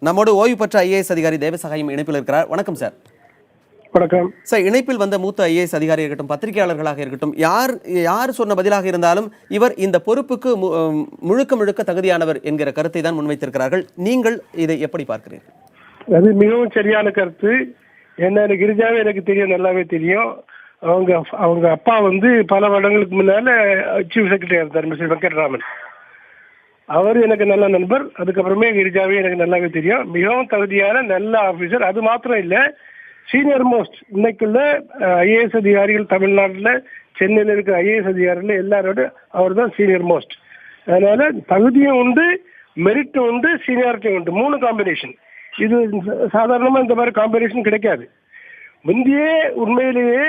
நம்மோடு ஓய்வு பெற்ற ஐஏஎஸ் அதிகாரி தேவசகாயம் இணைப்பில் இருக்கிறார். வணக்கம் சார். வணக்கம் சார். இணைப்பில் வந்த மூத்த ஐஏஎஸ் அதிகாரி இருக்கட்டும், பத்திரிகையாளர்களாக இருக்கட்டும், யார் சொன்ன பதிலாக இருந்தாலும் இவர் இந்த பொறுப்புக்கு முழுக்க தகுதியானவர் என்கிற கருத்தை தான் முன்வைத்திருக்கிறார்கள். நீங்கள் இதை எப்படி பார்க்கிறீர்கள்? அது மிகவும் சரியான கருத்து. என்ன, கிரிஜாவே எனக்கு தெரியும், நல்லாவே தெரியும். அவங்க அப்பா பல வருடங்களுக்கு முன்னால சீஃப் செக்ரட்டரியா இருந்தார், மிஸ்டர் வெங்கட்ராமன். அவர் எனக்கு நல்ல நண்பர். அதுக்கப்புறமே கிரிஜாவே எனக்கு நல்லாவே தெரியும். மிகவும் தகுதியான நல்ல ஆபீசர். அது மாத்திரம் இல்ல, சீனியர் மோஸ்ட் இன்னைக்குள்ள ஐஏஎஸ் அதிகாரிகள் தமிழ்நாட்டில், சென்னையில் இருக்கிற ஐஏஎஸ் அதிகாரிகள் எல்லாரோட அவர் தான் சீனியர் மோஸ்ட். அதனால தகுதியும் உண்டு, மெரிட்டும் உண்டு, சீனியாரிட்டியும் உண்டு. 3 காம்பினேஷன். இது சாதாரணமா இந்த மாதிரி காம்பினேஷன் கிடைக்காது. முந்தையே உண்மையிலேயே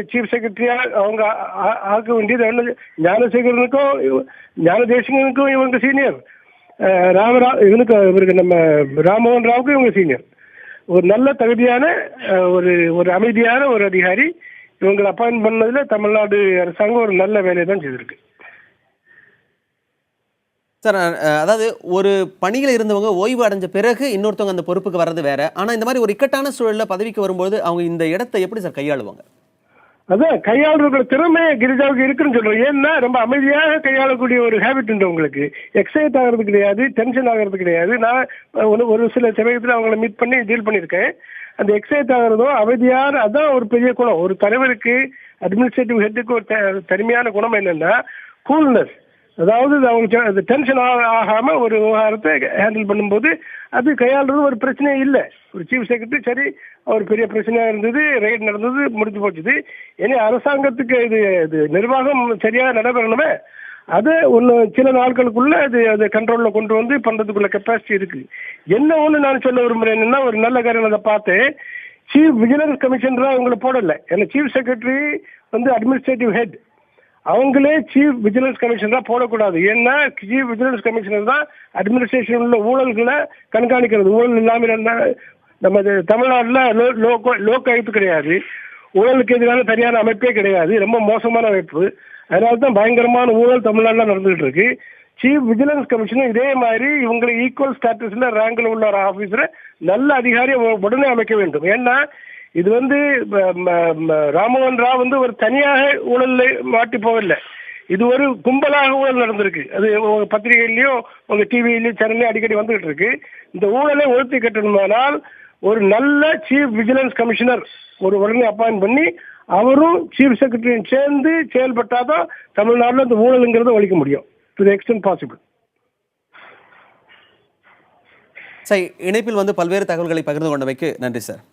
சீஃப் செக்ரட்டரியா அவங்க ஆக்க வேண்டியது ஞானதேசிகனுக்கும் இவங்க சீனியர், இவருக்கு நம்ம ராமமோகன் ராவுக்கும் இவங்க சீனியர். ஒரு நல்ல தகுதியான ஒரு அமைதியான ஒரு அதிகாரி. இவங்களை அப்பாயின்ட் பண்ணதுல தமிழ்நாடு அரசாங்கம் ஒரு நல்ல வேலையை தான் செய்திருக்கு சார். அதாவது ஒரு பணியில் இருந்தவங்க ஓய்வு அடைஞ்ச பிறகு இன்னொருத்தவங்க அந்த பொறுப்புக்கு வர்றது வேற. ஆனா இந்த மாதிரி ஒரு இக்கட்டான சூழல்ல பதவிக்கு வரும்போது அவங்க இந்த இடத்தை எப்படி சார் கையாளுவாங்க? அதான் கையாளுற திறமை கிரிஜாவுக்கு இருக்குன்னு சொல்றேன். ஏன்னா ரொம்ப அமைதியாக கையாளக்கூடிய ஒரு ஹேபிட் உண்டு உங்களுக்கு. எக்ஸைட் ஆகிறது கிடையாது, டென்ஷன் ஆகிறது கிடையாது. நான் ஒரு சில சமயத்தில் அவங்களை மீட் பண்ணி டீல் பண்ணியிருக்கேன். அந்த எக்ஸைட் ஆகிறதோ அமைதியான, அதான் ஒரு பெரிய குணம். ஒரு தலைவருக்கு, அட்மினிஸ்ட்ரேட்டிவ் ஹெட்டுக்கு ஒரு தனிமையான குணம் என்னன்னா கூல்னஸ். அதாவது அவங்க டென்ஷன் ஆகாம ஒரு விவகாரத்தை ஹேண்டில் பண்ணும்போது அது கையாளுறது ஒரு பிரச்சனையே இல்லை. ஒரு சீஃப் செக்ரட்டரி சரி, அவர் பெரிய பிரச்சனையா இருந்தது, ரைட் நடந்தது, முடிஞ்சு போச்சுது. ஏன்னா அரசாங்கத்துக்கு இது நிர்வாகம் சரியாக நடைபெறணுமே. அது சில நாட்களுக்குள்ள அது கண்ட்ரோல்ல கொண்டு பண்றதுக்குள்ள கெப்பாசிட்டி இருக்கு. என்ன ஒண்ணு நான் சொல்ல விரும்புறேன் என்னன்னா, ஒரு நல்ல காரணம் அதை பார்த்து சீஃப் விஜிலன்ஸ் கமிஷனரா அவங்களை போடல. ஏன்னா சீஃப் செக்ரட்டரி அட்மினிஸ்ட்ரேட்டிவ் ஹெட், அவங்களே சீஃப் விஜிலன்ஸ் கமிஷனரா போடக்கூடாது. ஏன்னா சீஃப் விஜிலன்ஸ் கமிஷனர் தான் அட்மினிஸ்ட்ரேஷன் உள்ள ஊழல்களை கண்காணிக்கிறது. ஊழல் இல்லாமல் நம்ம தமிழ்நாட்டில் லோக் ஆயுத்து கிடையாது, ஊழலுக்கு எதிரான சரியான அமைப்பே கிடையாது, ரொம்ப மோசமான அமைப்பு. அதனால தான் பயங்கரமான ஊழல் தமிழ்நாட்டில் நடந்துகிட்டு இருக்கு. சீஃப் விஜிலன்ஸ் கமிஷனர் இதே மாதிரி இவங்களை ஈக்குவல் ஸ்டேட்டஸ்ல ரேங்க்ல உள்ள ஒரு ஆபீசரை நல்ல அதிகாரியை உடனே அமைக்க வேண்டும். ஏன்னா இது ராமமோகன் ராவ் ஒரு தனியாக ஊழல் மாட்டி போகல, இது ஒரு கும்பலாக ஊழல் நடந்திருக்கு. அது உங்க பத்திரிகையிலையும் உங்க டிவியிலையும் சேனல்லையும் அடிக்கடி வந்துகிட்டு இருக்கு. இந்த ஊழலை ஒழித்து கட்டணுமானால் ஒரு நல்ல சீஃப் விஜிலன்ஸ் கமிஷனர் உடனே அப்பாயின்ட் பண்ணி அவரும் சீஃப் செக்ரட்டரியும் சேர்ந்து செயல்பட்டாதான் தமிழ்நாட்டில் இந்த ஊழலுங்கிறத ஒழிக்க முடியும். To the extend possible. இணைப்பில் பல்வேறு தகவல்களை பகிர்ந்து கொண்டமைக்கு நன்றி சார்.